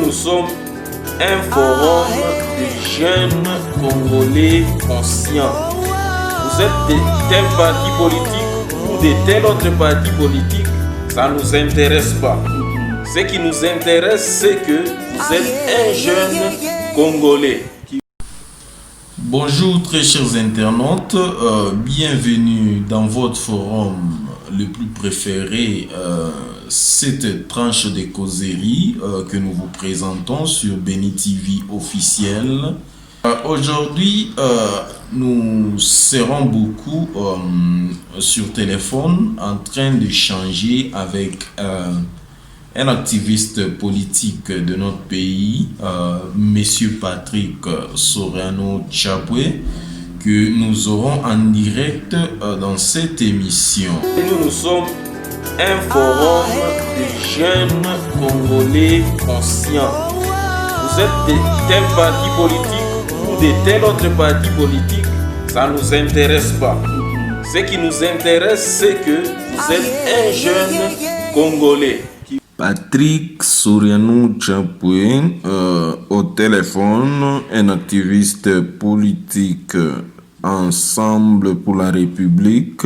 nous sommes un forum de jeunes Congolais conscients. Vous êtes de tel parti politique ou de tel autre parti politique, ça ne nous intéresse pas. Ce qui nous intéresse, c'est que vous êtes un jeune Congolais. Bonjour très chers internautes, bienvenue dans votre forum le plus préféré, cette tranche de causerie que nous vous présentons sur Béni TV officiel. Aujourd'hui, nous serons beaucoup sur téléphone en train d'échanger avec un activiste politique de notre pays, Monsieur Patrick Soriano Tchapoué, que nous aurons en direct dans cette émission. Nous sommes un forum de jeunes Congolais conscients. Vous êtes de tel parti politique ou de tel autre parti politique, ça ne nous intéresse pas. Ce qui nous intéresse, c'est que vous êtes un jeune Congolais. Patrick Soriano Tchapoué, au téléphone, un activiste politique Ensemble pour la République.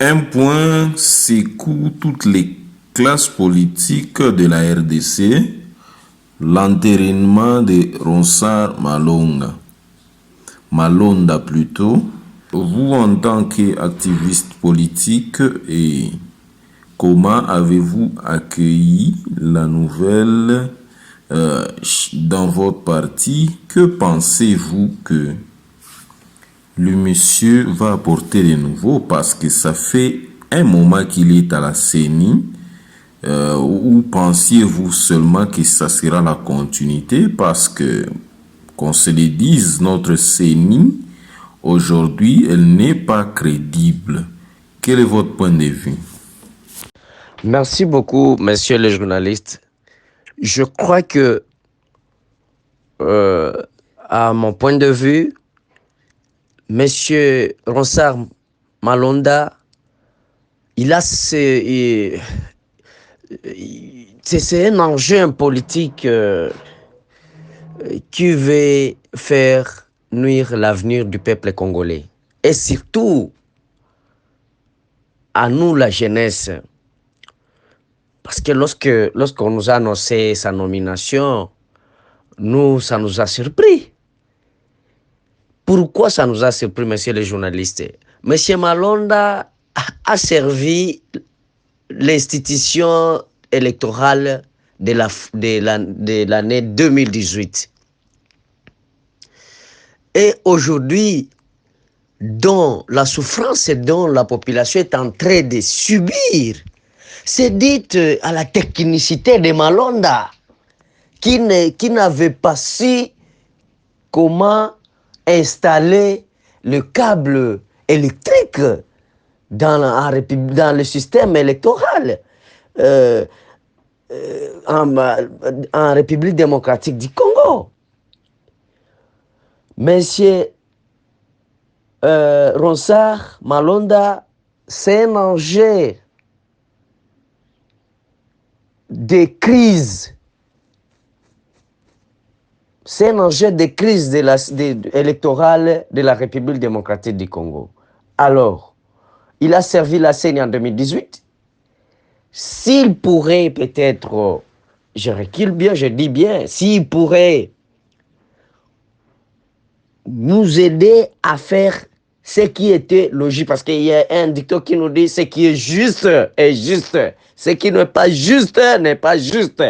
Un point secoue toutes les classes politiques de la RDC, l'entérinement de Ronsard Malonda plutôt. Vous, en tant qu'activiste politique, et comment avez-vous accueilli la nouvelle dans votre parti? Que pensez-vous que le monsieur va apporter de nouveau? Parce que ça fait un moment qu'il est à la CENI. Ou pensiez-vous seulement que ça sera la continuité? Parce que, qu'on se le dise, notre CENI, aujourd'hui, elle n'est pas crédible. Quel est votre point de vue? Merci beaucoup, messieurs les journalistes. Je crois que, à mon point de vue, monsieur Ronsard Malonda, c'est un enjeu politique qui veut faire nuire l'avenir du peuple congolais. Et surtout, à nous, la jeunesse. Parce que lorsqu'on nous a annoncé sa nomination, ça nous a surpris. Pourquoi ça nous a surpris, messieurs les journalistes? Monsieur Malonda a servi l'institution électorale de l'année 2018. Et aujourd'hui, dont la souffrance dont la population est en train de subir, c'est dite à la technicité de Malonda, qui n'avait pas su comment installer le câble électrique dans le système électoral en République démocratique du Congo. Monsieur Ronsard Malonda, c'est un enjeu de crise. C'est un enjeu de crise électorale de la République démocratique du Congo. Alors, il a servi la CENI en 2018. S'il pourrait peut-être, je recule bien, je dis bien, s'il pourrait nous aider à faire ce qui était logique, parce qu'il y a un dicton qui nous dit ce qui est juste est juste, ce qui n'est pas juste n'est pas juste.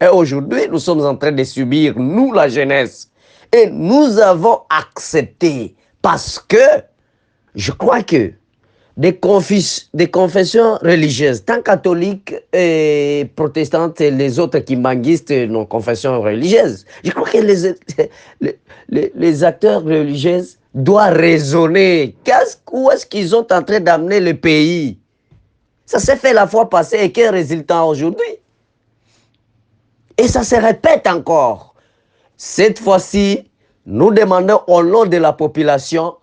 Et aujourd'hui, nous sommes en train de subir, nous, la jeunesse. Et nous avons accepté parce que je crois que des confessions religieuses, tant catholiques et protestantes et les autres qui manguistent nos confessions religieuses, je crois que les acteurs religieux doivent raisonner. Où est-ce qu'ils sont en train d'amener le pays? Ça s'est fait la fois passée et quel résultat aujourd'hui? Et ça se répète encore. Cette fois-ci, nous demandons au nom de la population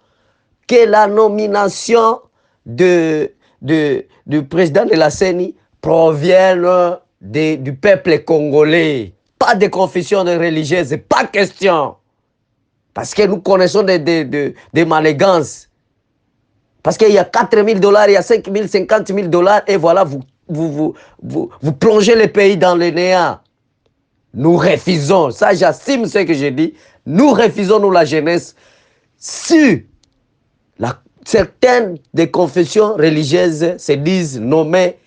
que la nomination du président de la CENI provienne du peuple congolais. Pas pas de confession religieuse, pas question. Parce que nous connaissons des malégances. Parce qu'il y a 4 000 $, il y a 5 000, 50 000 $, et voilà, vous plongez le pays dans le néant. Nous refusons, ça j'assume ce que j'ai dit, nous refusons, nous la jeunesse, si certaines des confessions religieuses se disent nommer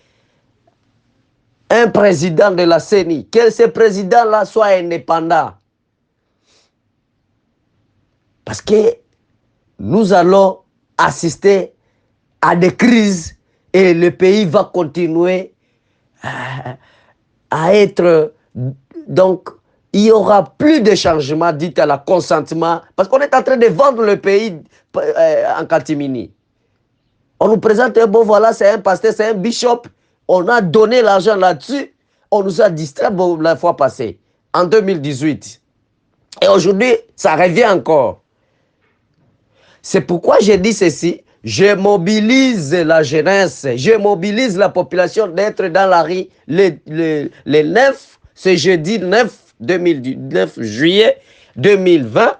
un président de la CENI, que ce président-là soit indépendant. Parce que nous allons assister à des crises et le pays va continuer à être... Donc, il n'y aura plus de changement dit à la consentement parce qu'on est en train de vendre le pays en catimini. On nous présente, bon voilà, c'est un pasteur, c'est un bishop. On a donné l'argent là-dessus. On nous a distrait la fois passée, en 2018. Et aujourd'hui, ça revient encore. C'est pourquoi j'ai dit ceci. Je mobilise la jeunesse, je mobilise la population d'être dans la rue le 9, ce jeudi 9 juillet 2020.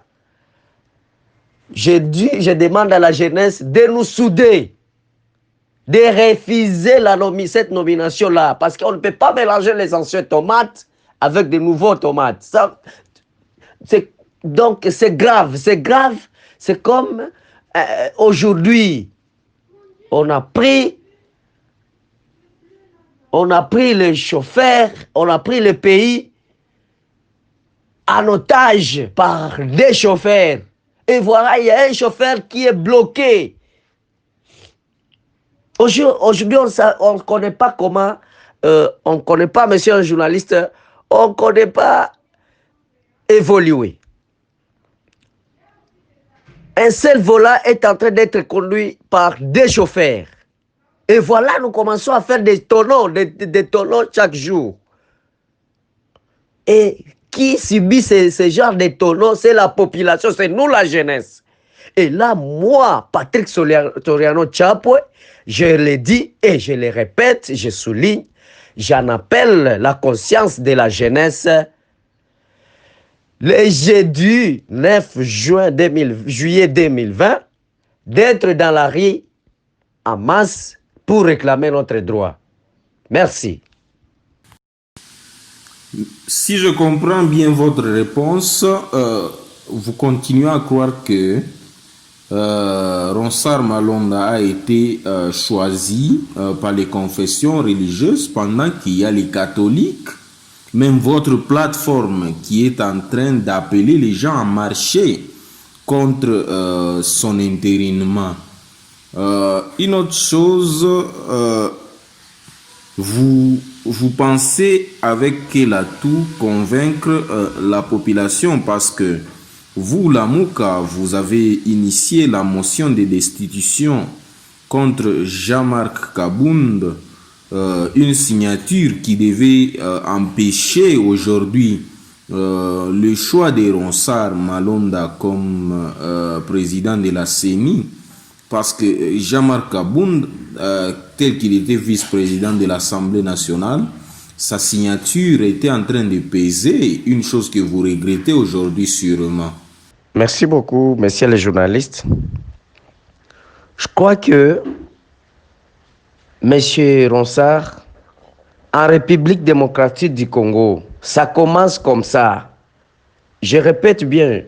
Je demande à la jeunesse de nous souder, de refuser cette nomination-là, parce qu'on ne peut pas mélanger les anciens tomates avec de nouveaux tomates. Donc c'est grave, c'est comme aujourd'hui, on a pris les chauffeurs, on a pris le pays en otage par des chauffeurs. Et voilà, il y a un chauffeur qui est bloqué. Aujourd'hui, on ne connaît pas comment, on ne connaît pas, monsieur un journaliste, on ne connaît pas évoluer. Un seul volant est en train d'être conduit par des chauffeurs. Et voilà, nous commençons à faire des tonneaux chaque jour. Et qui subit ce genre de tonneaux, c'est la population, c'est nous la jeunesse. Et là, moi, Patrick Soriano Tchapoué, je le dis et je le répète, je souligne, j'en appelle la conscience de la jeunesse. Le jeudi 9 juillet 2020, d'être dans la rue en masse pour réclamer notre droit. Merci. Si je comprends bien votre réponse, vous continuez à croire que Ronsard Malonda a été choisi par les confessions religieuses pendant qu'il y a les catholiques. Même votre plateforme qui est en train d'appeler les gens à marcher contre son intérinement. Une autre chose, vous pensez avec quel atout convaincre la population parce que vous, la Mouka, vous avez initié la motion de destitution contre Jean-Marc Kabound, une signature qui devait empêcher aujourd'hui le choix de Ronsard Malonda comme président de la CENI, parce que Jean-Marc Kabound, tel qu'il était vice-président de l'Assemblée nationale, sa signature était en train de peser, une chose que vous regrettez aujourd'hui sûrement. Merci beaucoup, messieurs les journalistes. Je crois que Monsieur Ronsard, en République démocratique du Congo, ça commence comme ça. Je répète bien,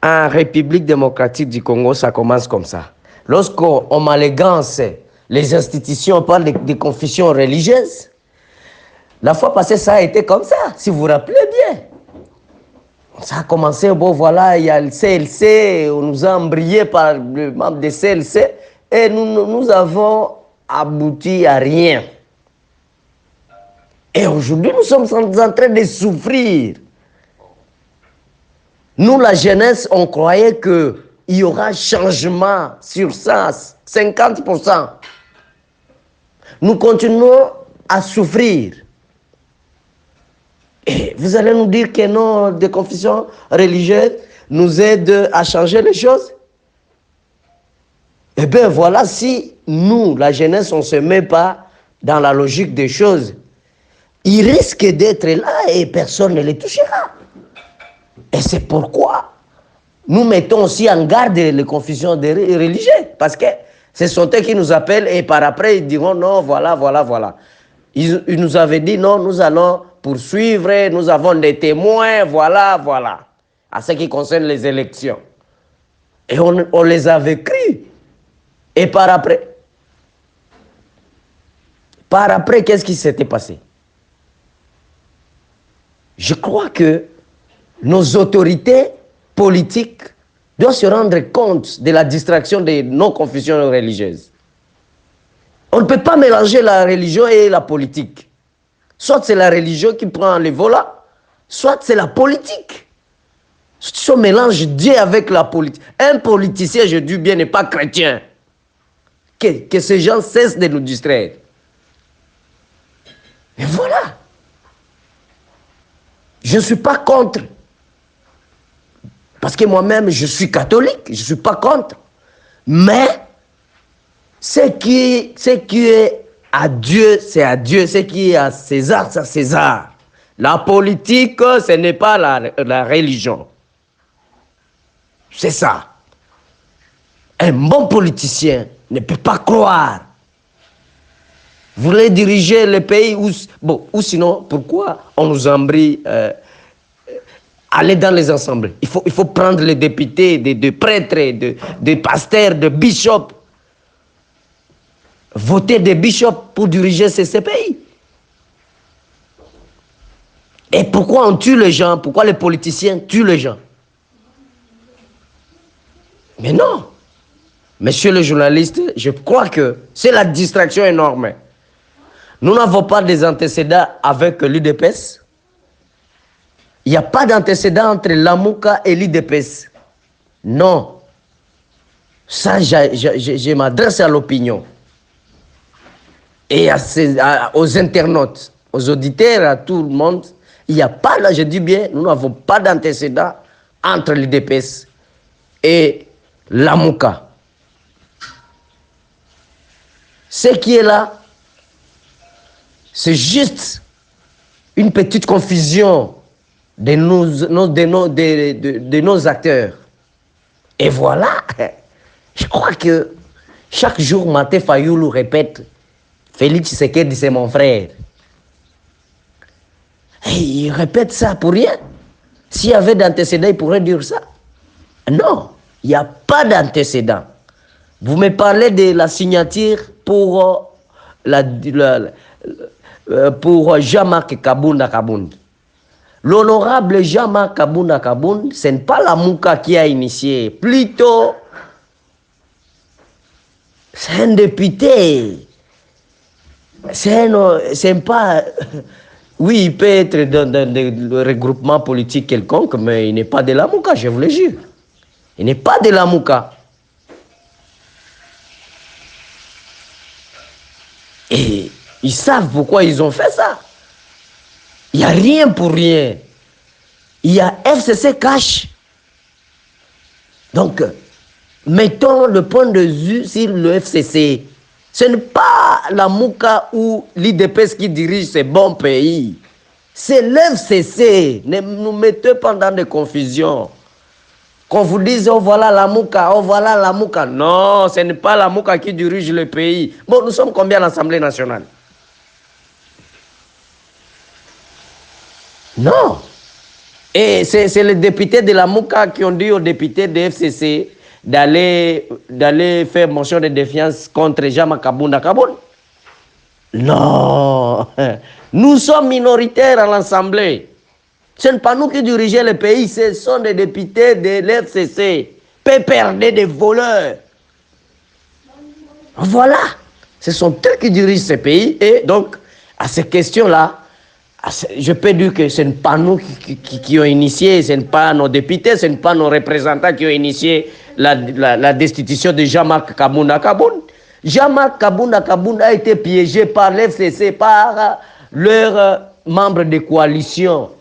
en République démocratique du Congo, ça commence comme ça. Lorsqu'on malégance les institutions par des confessions religieuses, la fois passée, ça a été comme ça, si vous vous rappelez bien. Ça a commencé, bon voilà, il y a le CLC, on nous a embrayé par le membre du CLC, et nous avons abouti à rien. Et aujourd'hui, nous sommes en train de souffrir. Nous, la jeunesse, on croyait qu'il y aura changement sur ça, 50%. Nous continuons à souffrir. Et vous allez nous dire que non, des confessions religieuses nous aident à changer les choses? Eh bien voilà, si nous, la jeunesse, on ne se met pas dans la logique des choses, ils risquent d'être là et personne ne les touchera. Et c'est pourquoi nous mettons aussi en garde les confusions des religieux. Parce que ce sont eux qui nous appellent et par après ils diront non, voilà, voilà, voilà. Ils nous avaient dit non, nous allons poursuivre, nous avons des témoins, voilà, voilà. À ce qui concerne les élections. Et on les avait cru. Et par après, qu'est-ce qui s'était passé? Je crois que nos autorités politiques doivent se rendre compte de la distraction de nos confusions religieuses. On ne peut pas mélanger la religion et la politique. Soit c'est la religion qui prend le volant, soit c'est la politique. Si on mélange Dieu avec la politique. Un politicien, je dis bien, n'est pas chrétien. Que ces gens cessent de nous distraire. Et voilà. Je ne suis pas contre. Parce que moi-même, je suis catholique, je ne suis pas contre. Mais, ce qui est à Dieu, c'est à Dieu. Ce qui est à César, c'est à César. La politique, ce n'est pas la religion. C'est ça. Un bon politicien ne peut pas croire. Vous voulez diriger le pays ou sinon, pourquoi on nous embrie aller dans les assemblées? Il faut prendre les députés, des prêtres, des pasteurs, des bishops. Voter des bishops pour diriger ces pays. Et pourquoi on tue les gens? Pourquoi les politiciens tuent les gens? Mais non. Monsieur le journaliste, je crois que c'est la distraction énorme. Nous n'avons pas des antécédents avec l'UDPS. Il n'y a pas d'antécédent entre Lamouka et l'UDPS. Non. Ça, je m'adresse à l'opinion. Et aux internautes, aux auditeurs, à tout le monde. Il n'y a pas, là, je dis bien, nous n'avons pas d'antécédent entre l'UDPS et Lamouka. Ce qui est là, c'est juste une petite confusion de nos acteurs. Et voilà, je crois que chaque jour, Maté Fayoulou répète, Félix Tshisekedi, c'est mon frère. Et il répète ça pour rien. S'il y avait d'antécédents, il pourrait dire ça. Non, il n'y a pas d'antécédent. Vous me parlez de la signature pour Jean-Marc Kabounda Kabound. L'honorable Jean-Marc Kabounda Kabound, ce n'est pas la Mouka qui a initié. Plutôt, c'est un député. C'est pas... Oui, il peut être dans le regroupement politique quelconque, mais il n'est pas de la Mouka, je vous le jure. Il n'est pas de la Mouka. Et ils savent pourquoi ils ont fait ça. Il n'y a rien pour rien. Il y a FCC cash. Donc, mettons le point de vue sur le FCC. Ce n'est pas la Mouka ou l'IDPS qui dirige ces bons pays. C'est l'FCC. Ne nous mettez pas dans des confusions. Qu'on vous dise, oh voilà la Mouka, oh voilà la Mouka. Non, ce n'est pas la Mouka qui dirige le pays. Bon, nous sommes combien à l'Assemblée nationale? Non. Et c'est les députés de la Mouka qui ont dit aux députés de FCC d'aller faire motion de défiance contre Jean-Marc Kabounda Kabound. Non. Nous sommes minoritaires à l'Assemblée. Ce n'est pas nous qui dirigeons le pays, ce sont des députés de l'FCC. Péperdés des voleurs. Voilà. Ce sont eux qui dirigent ce pays. Et donc, à ces questions-là, je peux dire que ce n'est pas nous qui ont initié, ce n'est pas nos députés, ce n'est pas nos représentants qui ont initié la destitution de Jean-Marc Kabounda Kabound. Jean-Marc Kabounda Kabound a été piégé par l'FCC, par leurs membres de coalition.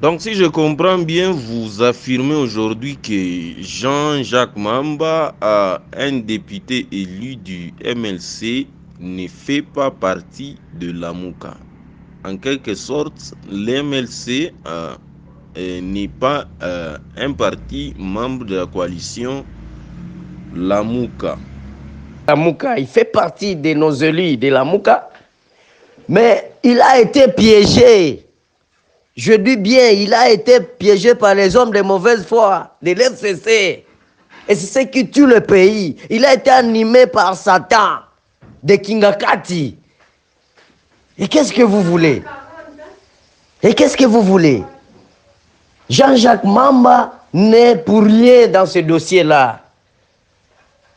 Donc, si je comprends bien, vous affirmez aujourd'hui que Jean-Jacques Mamba, un député élu du MLC, ne fait pas partie de la Mouka. en quelque sorte, l'MLC n'est pas un parti membre de la coalition Lamouka. Lamouka, il fait partie de nos élus de Lamouka, mais il a été piégé. Je dis bien, il a été piégé par les hommes de mauvaise foi, de l'FCC. Et c'est ce qui tue le pays. Il a été animé par Satan, de Kingakati. Et qu'est-ce que vous voulez? Et qu'est-ce que vous voulez? Jean-Jacques Mamba n'est pour rien dans ce dossier-là.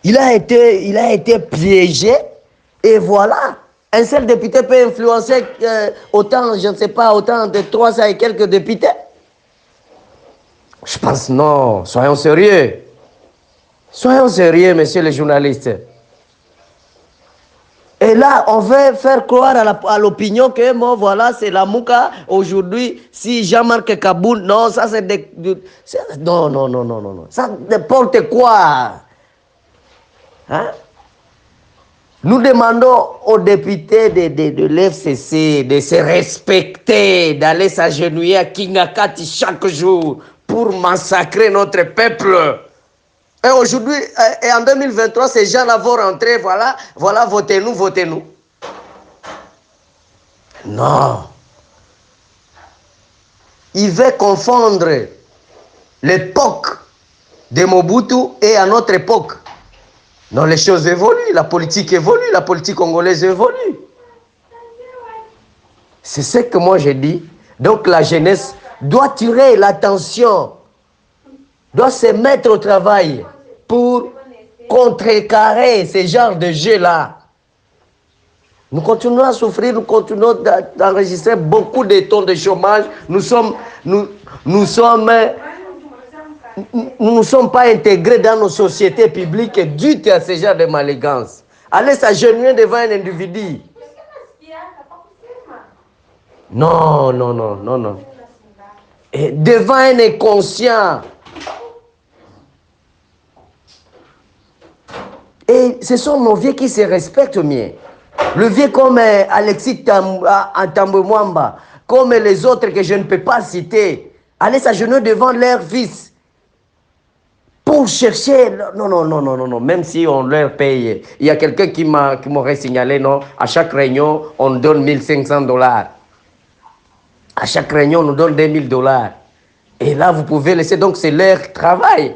Il a été piégé et voilà. Un seul député peut influencer autant, je ne sais pas, autant de 300 et quelques députés. Je pense non, soyons sérieux. Soyons sérieux, messieurs les journalistes. Et là, on veut faire croire à l'opinion que, bon, voilà, c'est la Mouka. Aujourd'hui, si Jean-Marc Kaboul, non, ça c'est non, non, non, non, non, non. Ça n'importe quoi. Hein? Nous demandons aux députés de l'FCC de se respecter, d'aller s'agenouiller à Kingakati chaque jour pour massacrer notre peuple. Et aujourd'hui, et en 2023, ces gens-là vont rentrer, voilà, votez-nous, votez-nous. Non. Il veut confondre l'époque de Mobutu et à notre époque. Non, les choses évoluent, la politique évolue, la politique congolaise évolue. C'est ce que moi j'ai dit. Donc la jeunesse doit tirer l'attention, doit se mettre au travail pour contrecarrer ce genre de jeu-là. Nous continuons à souffrir, nous continuons d'enregistrer beaucoup de taux de chômage. Nous ne sommes pas intégrés dans nos sociétés publiques dû à ce genre de malégance. Allez s'agenouiller devant un individu. Non, non, non, non, non. Et devant un inconscient. Et ce sont nos vieux qui se respectent mieux. Le vieux comme Alexis Tambouamba, comme les autres que je ne peux pas citer, allaient s'agenouiller devant leur fils pour chercher. Non, non, non, non, non, non. Même si on leur paye. Il y a quelqu'un qui m'aurait signalé, non, à chaque réunion, on donne $1 500. À chaque réunion, on nous donne $2 000. Et là, vous pouvez laisser. Donc, c'est leur travail.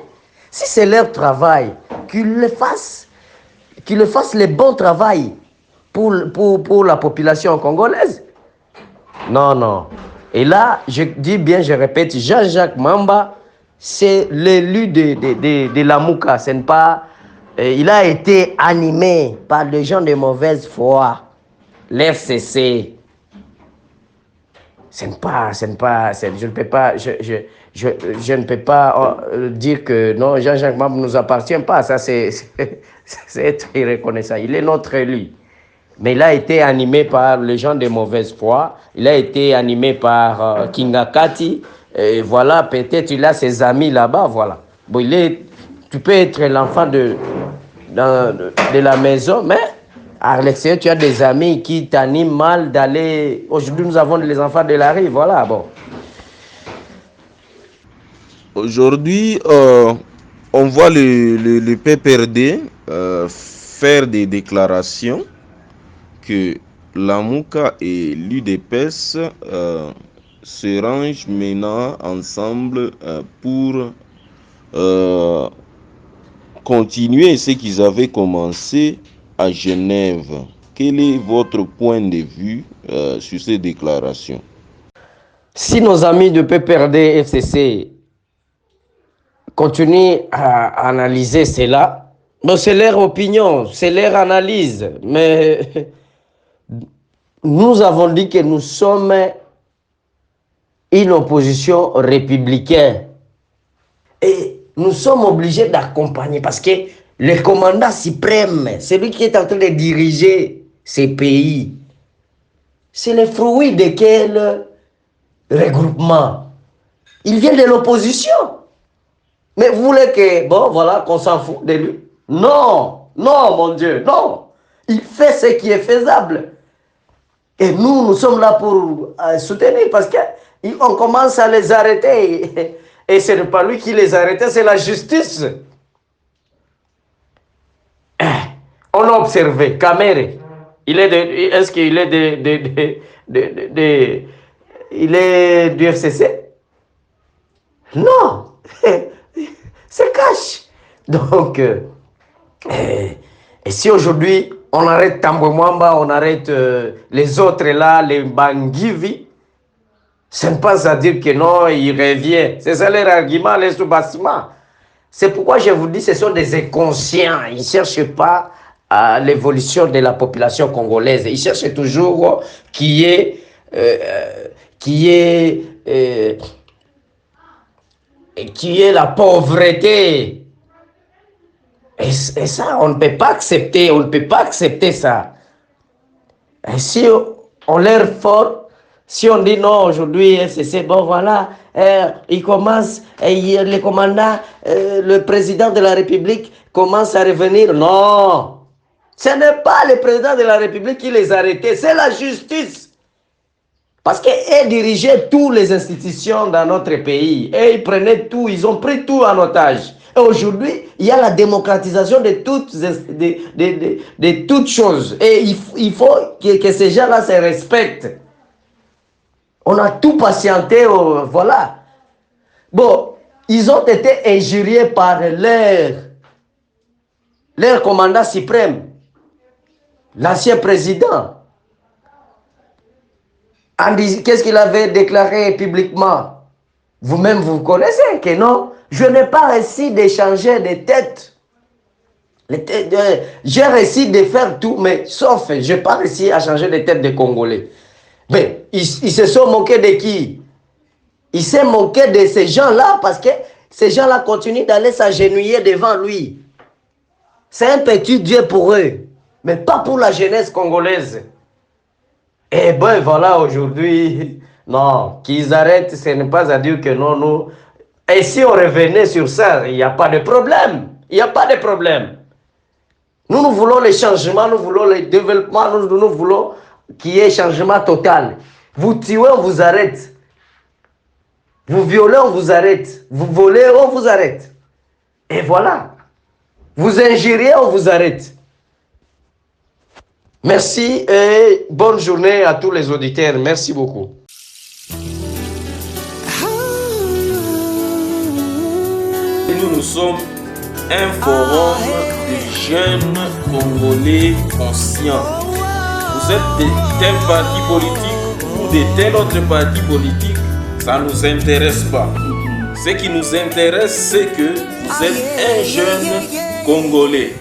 Si c'est leur travail, qu'ils le fassent le bon travail pour la population congolaise. Non, non. Et là, je dis bien, je répète, Jean-Jacques Mamba, c'est l'élu de la Mouka. Ce n'est pas, il a été animé par des gens de mauvaise foi, l'FCC. Je ne peux pas dire que non, Jean-Jacques Mamba ne nous appartient pas. Ça, c'est être irreconnaissant. Il est notre élu. Mais il a été animé par les gens de mauvaise foi. Il a été animé par Kingakati. Et voilà, peut-être il a ses amis là-bas. Voilà. Bon, tu peux être l'enfant de la maison, mais à l'extérieur, tu as des amis qui t'animent mal d'aller. Aujourd'hui, nous avons les enfants de la rue. Voilà, bon. Aujourd'hui, on voit le PPRD faire des déclarations que la Mouka et l'UDPS se rangent maintenant ensemble pour continuer ce qu'ils avaient commencé à Genève. Quel est votre point de vue sur ces déclarations? Si nos amis de PPRD FCC continuent à analyser cela, bon, c'est leur opinion, c'est leur analyse, mais nous avons dit que nous sommes une opposition républicaine et nous sommes obligés d'accompagner parce que le commandant suprême, celui qui est en train de diriger ces pays, c'est le fruit de quel regroupement? Il vient de l'opposition. Mais vous voulez que, bon, voilà, qu'on s'en fout de lui? Non, non, mon Dieu, non. Il fait ce qui est faisable. Et nous sommes là pour soutenir parce qu'on commence à les arrêter. Et ce n'est pas lui qui les arrête, c'est la justice. On a observé, Kamere, est-ce qu'il est il est du FCC? Non, c'est cash. Donc, et si aujourd'hui on arrête Tambwe Mwamba, on arrête les autres là, les Bangivi, ce n'est pas à dire que non, il revient. C'est ça leur argument, les sous-bassements. C'est pourquoi je vous dis, ce sont des inconscients. Ils ne cherchent pas à l'évolution de la population congolaise. Ils cherchent toujours qui est la pauvreté. Et ça, on ne peut pas accepter. On ne peut pas accepter ça. Et si on leur force, si on dit non, aujourd'hui, c'est bon, voilà, il commence, le commandant, le président de la République commence à revenir. Non, ce n'est pas le président de la République qui les a arrêtés, c'est la justice. Parce qu'elle dirigeait toutes les institutions dans notre pays. Et ils prenaient tout, ils ont pris tout en otage. Et aujourd'hui, il y a la démocratisation de toutes choses. Et il faut que ces gens-là se respectent. On a tout patienté, voilà. Bon, ils ont été injuriés par leur commandant suprême, l'ancien président. Qu'est-ce qu'il avait déclaré publiquement? Vous-même, vous connaissez que non? Je n'ai pas réussi d'échanger des têtes. J'ai réussi de faire tout, mais sauf, je n'ai pas réussi à changer les têtes des Congolais. Mais ils se sont moqués de qui? Ils se moqués de ces gens-là parce que ces gens-là continuent d'aller s'agenouiller devant lui. C'est un petit Dieu pour eux, mais pas pour la jeunesse congolaise. Et ben voilà, aujourd'hui, non, qu'ils arrêtent, ce n'est pas à dire que non, nous... Et si on revenait sur ça, il n'y a pas de problème. Il n'y a pas de problème. Nous voulons les changements, nous voulons le développement, nous voulons qu'il y ait changement total. Vous tuez, on vous arrête. Vous violez, on vous arrête. Vous volez, on vous arrête. Et voilà. Vous injuriez, on vous arrête. Merci et bonne journée à tous les auditeurs. Merci beaucoup. Nous sommes un forum de jeunes Congolais conscients. Vous êtes de tel parti politique ou de tel autre parti politique, ça ne nous intéresse pas. Ce qui nous intéresse, c'est que vous êtes un jeune Congolais.